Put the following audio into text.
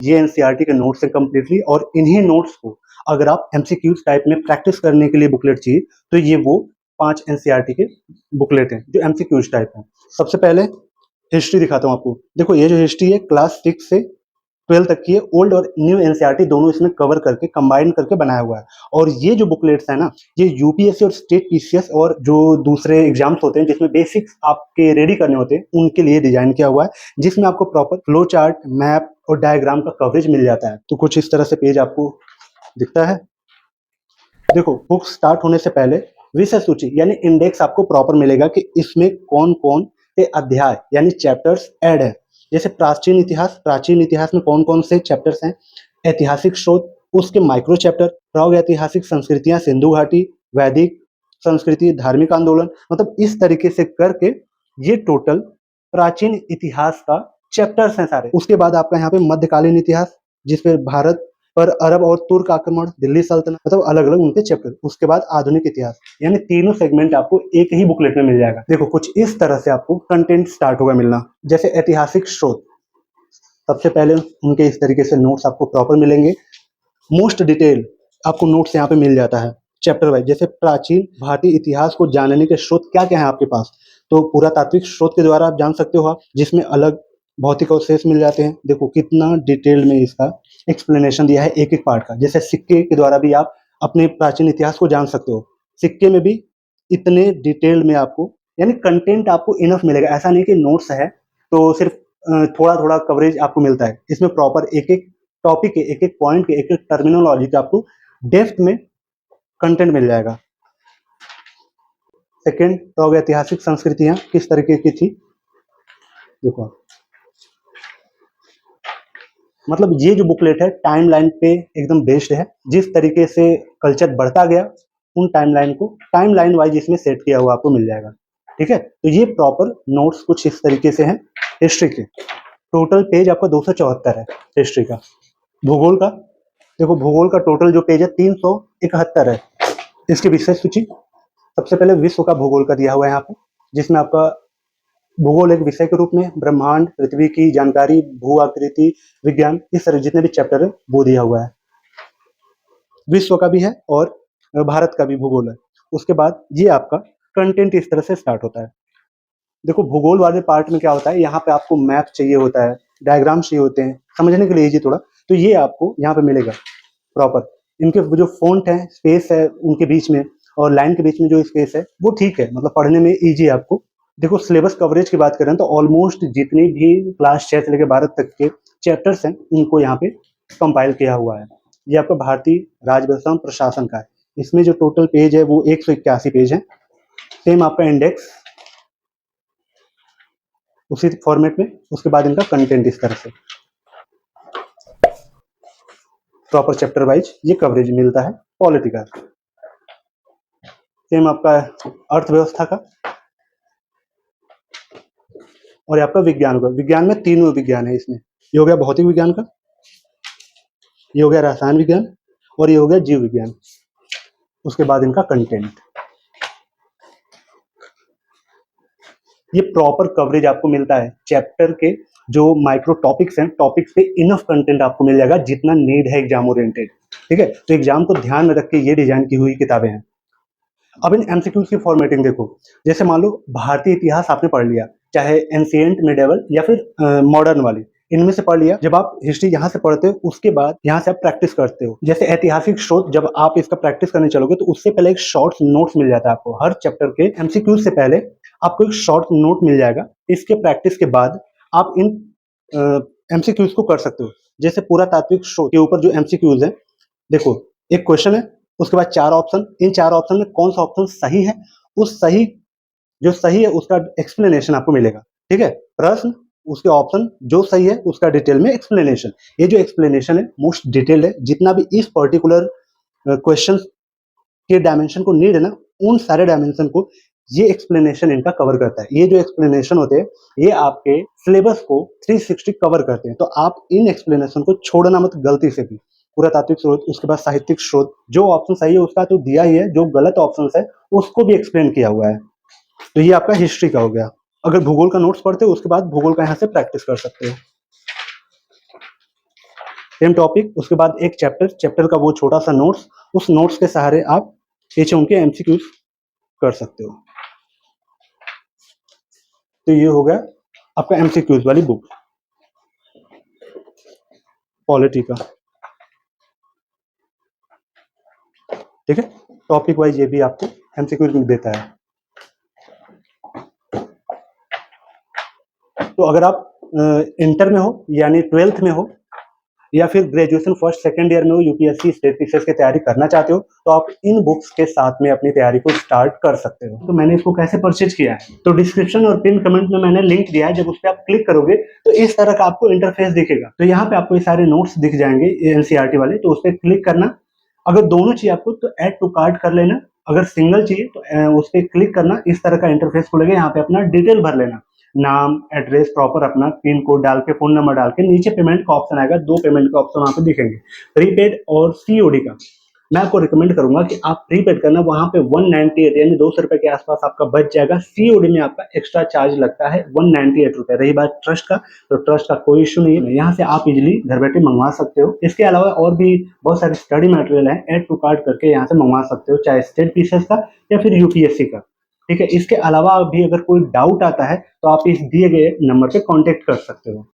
ये एनसीईआरटी के नोट्स हैं कंप्लीटली, और इन्हीं नोट्स को अगर आप एमसीक्यूज टाइप में प्रैक्टिस करने के लिए बुकलेट चाहिए तो ये वो 5 एनसीईआरटी के बुकलेट हैं जो एमसीक्यूज टाइप हैं। सबसे पहले हिस्ट्री दिखाता हूँ आपको। देखो ये जो हिस्ट्री है क्लास 6 से 12 तक की है, ओल्ड और न्यू एनसीईआरटी दोनों इसमें कवर करके कंबाइन करके बनाया हुआ है। और ये जो बुकलेट्स है ना, ये यूपीएससी और स्टेट पीसीएस और जो दूसरे एग्जाम्स होते हैं जिसमें बेसिक्स आपके रेडी करने होते हैं उनके लिए डिजाइन किया हुआ है, जिसमें आपको प्रॉपर फ्लो चार्ट, मैप और डायग्राम का कवरेज मिल जाता है। तो कुछ इस तरह से पेज आपको दिखता है। देखो बुक स्टार्ट होने से पहले विषय सूची यानी इंडेक्स आपको प्रॉपर मिलेगा कि इसमें कौन कौन से अध्याय यानी चैप्टर्स ऐड है। जैसे प्राचीन इतिहास में कौन कौन से चैप्टर्स हैं, ऐतिहासिक शोध उसके माइक्रो चैप्टर, प्रौढ़ ऐतिहासिक संस्कृतियां, सिंधु घाटी, वैदिक संस्कृति, धार्मिक आंदोलन, मतलब इस तरीके से करके ये टोटल प्राचीन इतिहास का चैप्टर्स हैं सारे। उसके बाद आपका यहाँ पे मध्यकालीन इतिहास जिसपे भारत पर अरब और तुर्क आक्रमण, दिल्ली सल्तनत, मतलब अलग अलग उनके चैप्टर। उसके बाद आधुनिक इतिहास, यानी तीनों सेगमेंट आपको एक ही बुकलेट में मिल जाएगा। देखो कुछ इस तरह से आपको कंटेंट स्टार्ट होगा मिलना। जैसे ऐतिहासिक स्रोत, सबसे पहले उनके इस तरीके से नोट्स आपको प्रॉपर मिलेंगे। मोस्ट डिटेल आपको नोट्स यहाँ पे मिल जाता है चैप्टर वाइज। जैसे प्राचीन भारतीय इतिहास को जानने के स्रोत क्या क्या है आपके पास, तो पुरातात्विक स्रोत के द्वारा आप जान सकते हो आप, जिसमें अलग भौतिक अवशेष मिल जाते हैं। देखो कितना डिटेल में इसका एक्सप्लेनेशन दिया है एक एक पार्ट का। जैसे सिक्के के द्वारा भी आप अपने प्राचीन इतिहास को जान सकते हो। सिक्के में भी इतने डिटेल में आपको, यानी कंटेंट आपको इनफ मिलेगा। ऐसा नहीं कि नोट्स है तो सिर्फ थोड़ा थोड़ा कवरेज आपको मिलता है। इसमें प्रॉपर एक एक टॉपिक के, एक एक पॉइंट के, एक एक टर्मिनोलॉजी का आपको डेप्थ में कंटेंट मिल जाएगा। सेकेंड, तो ऐतिहासिक संस्कृतियां किस तरीके की थी, देखो मतलब ये जो बुकलेट है टाइमलाइन पे एकदम बेस्ड है। जिस तरीके से कल्चर बढ़ता गया उन टाइमलाइन को टाइमलाइन वाइज इसमें सेट किया हुआ आपको मिल जाएगा। ठीक है, तो ये प्रॉपर नोट्स कुछ इस तरीके से हैं हिस्ट्री के। टोटल पेज आपका 274 है हिस्ट्री का। भूगोल का, देखो भूगोल का टोटल जो पेज है 371 है। इसकी विषय सूची, सबसे पहले विश्व का भूगोल का दिया हुआ है यहाँ पे, जिसमें आपका भूगोल एक विषय के रूप में ब्रह्मांड, पृथ्वी की जानकारी, भू आकृति विज्ञान, इस तरह जितने भी चैप्टर है वो दिया हुआ है। विश्व का भी है और भारत का भी भूगोल है। उसके बाद ये आपका कंटेंट इस तरह से स्टार्ट होता है। देखो भूगोल वाले पार्ट में क्या होता है, यहाँ पे आपको मैप चाहिए होता है, डायग्राम चाहिए होते हैं समझने के लिए इजी थोड़ा, तो ये आपको यहाँ पे मिलेगा प्रॉपर। इनके जो फॉन्ट है, स्पेस है उनके बीच में और लाइन के बीच में जो स्पेस है वो ठीक है, मतलब पढ़ने में इजी है आपको। देखो सिलेबस कवरेज की बात करें तो ऑलमोस्ट जितनी भी क्लास 6 से लेकर 12 तक के चैप्टर्स हैं उनको यहाँ पे कंपाइल किया हुआ है। ये आपका भारतीय राजभाषा प्रशासन का है। इसमें जो टोटल पेज है वो 181 पेज है। सेम आपका इंडेक्स उसी फॉर्मेट में। उसके बाद इनका कंटेंट इस तरह से प्रॉपर चैप्टर वाइज ये कवरेज मिलता है। पॉलिटी का सेम आपका अर्थव्यवस्था का, और ये आपका विज्ञान का। विज्ञान में तीनों विज्ञान है इसमें, ये हो गया भौतिक विज्ञान का, ये हो गया रसायन विज्ञान और ये हो गया जीव विज्ञान। उसके बाद इनका कंटेंट, ये प्रॉपर कवरेज आपको मिलता है चैप्टर के। जो माइक्रो टॉपिक्स हैं, टॉपिक्स पे इनफ कंटेंट आपको मिल जाएगा जितना नीड है एग्जाम ओरिएंटेड। ठीक है, तो एग्जाम को ध्यान में रख के ये डिजाइन की हुई किताबें हैं। अब इन एमसीक्यूज की फॉर्मेटिंग देखो। जैसे मान लो भारतीय इतिहास आपने पढ़ लिया, चाहे एंशिएंट, मिडेवल या फिर मॉडर्न वाली, इनमें से पढ़ लिया। जब आप हिस्ट्री यहाँ से पढ़ते हो उसके बाद यहाँ से आप प्रैक्टिस करते हो। जैसे ऐतिहासिक स्रोत जब आप इसका प्रैक्टिस करने चलोगे तो उससे पहले एक शॉर्ट नोट्स मिल जाता है आपको। हर चैप्टर के एमसीक्यूज से पहले आपको एक शॉर्ट नोट मिल जाएगा। इसके प्रैक्टिस के बाद आप इन एमसीक्यूज को कर सकते हो। जैसे पुरातात्विक स्रोत के ऊपर जो एमसीक्यूज है, देखो एक क्वेश्चन है, उसके बाद 4 ऑप्शन, इन 4 ऑप्शन में कौन सा ऑप्शन सही है, उस सही जो सही है उसका एक्सप्लेनेशन आपको मिलेगा। ठीक है, प्रश्न, उसके ऑप्शन, जो सही है उसका डिटेल में एक्सप्लेनेशन। ये जो एक्सप्लेनेशन है मोस्ट डिटेल्ड है। जितना भी इस पर्टिकुलर क्वेश्चन के डायमेंशन को नीड है ना, उन सारे डायमेंशन को ये एक्सप्लेनेशन इनका कवर करता है। ये जो एक्सप्लेनेशन होते हैं ये आपके सिलेबस को 360 कवर करते हैं। तो आप इन एक्सप्लेनेशन को छोड़ना मत गलती से भी। पुरातात्विक स्रोत, उसके बाद साहित्यिक स्रोत, जो ऑप्शन सही है उसका तो दिया ही है, जो गलत ऑप्शन है उसको भी एक्सप्लेन किया हुआ है। तो ये आपका हिस्ट्री का हो गया। अगर भूगोल का नोट्स पढ़ते हो उसके बाद भूगोल का यहाँ से प्रैक्टिस कर सकते हो। सेम टॉपिक, उसके बाद एक चैप्टर का वो छोटा सा नोट्स, उस नोट्स के सहारे आप एचएम के एमसीक्यूज कर सकते हो। तो ये हो गया आपका एमसीक्यूज वाली बुक पॉलिटी का। ठीक है, टॉपिक वाइज ये भी आपको एमसीक्यूज में देता है। तो अगर आप इंटर में हो यानी 12th में हो या फिर ग्रेजुएशन फर्स्ट सेकंड ईयर में हो, यूपीएससी स्टेट पीसीएस की तैयारी करना चाहते हो, तो आप इन बुक्स के साथ में अपनी तैयारी को स्टार्ट कर सकते हो। तो मैंने इसको कैसे परचेज किया है, तो डिस्क्रिप्शन और पिन कमेंट में मैंने लिंक दिया है। जब उस पर आप क्लिक करोगे तो इस तरह का आपको इंटरफेस दिखेगा। तो यहाँ पे आपको ये सारे नोट्स दिख जाएंगे एनसीईआरटी वाले, तो उस पर क्लिक करना। अगर दोनों चाहिए आपको तो ऐड टू कार्ट कर लेना, अगर सिंगल चाहिए तो उस पर क्लिक करना। इस तरह का इंटरफेस खुलेगा, यहाँ पे अपना डिटेल भर लेना, नाम, एड्रेस, प्रॉपर अपना पिन कोड डाल के, फोन नंबर डाल के, नीचे पेमेंट का ऑप्शन आएगा, 2 पेमेंट का ऑप्शन वहां पे दिखेंगे, प्रीपेड और सीओडी का। मैं आपको रिकमेंड करूंगा कि आप प्रीपेड करना, वहां पे 198 यानी 200 रुपए के आसपास आपका बच जाएगा। सीओडी में आपका एक्स्ट्रा चार्ज लगता है 198 रुपए। रही बात ट्रस्ट का, तो ट्रस्ट का कोई इशू नहीं है, यहाँ से आप इजिली घर बैठे मंगवा सकते हो। इसके अलावा और भी बहुत सारे स्टडी मटेरियल है, एड टू कार्ट करके यहाँ से मंगवा सकते हो, चाहे स्टेट पीसीएस का या फिर यूपीएससी का। ठीक है, इसके अलावा भी अगर कोई डाउट आता है तो आप इस दिए गए नंबर पे कांटेक्ट कर सकते हो।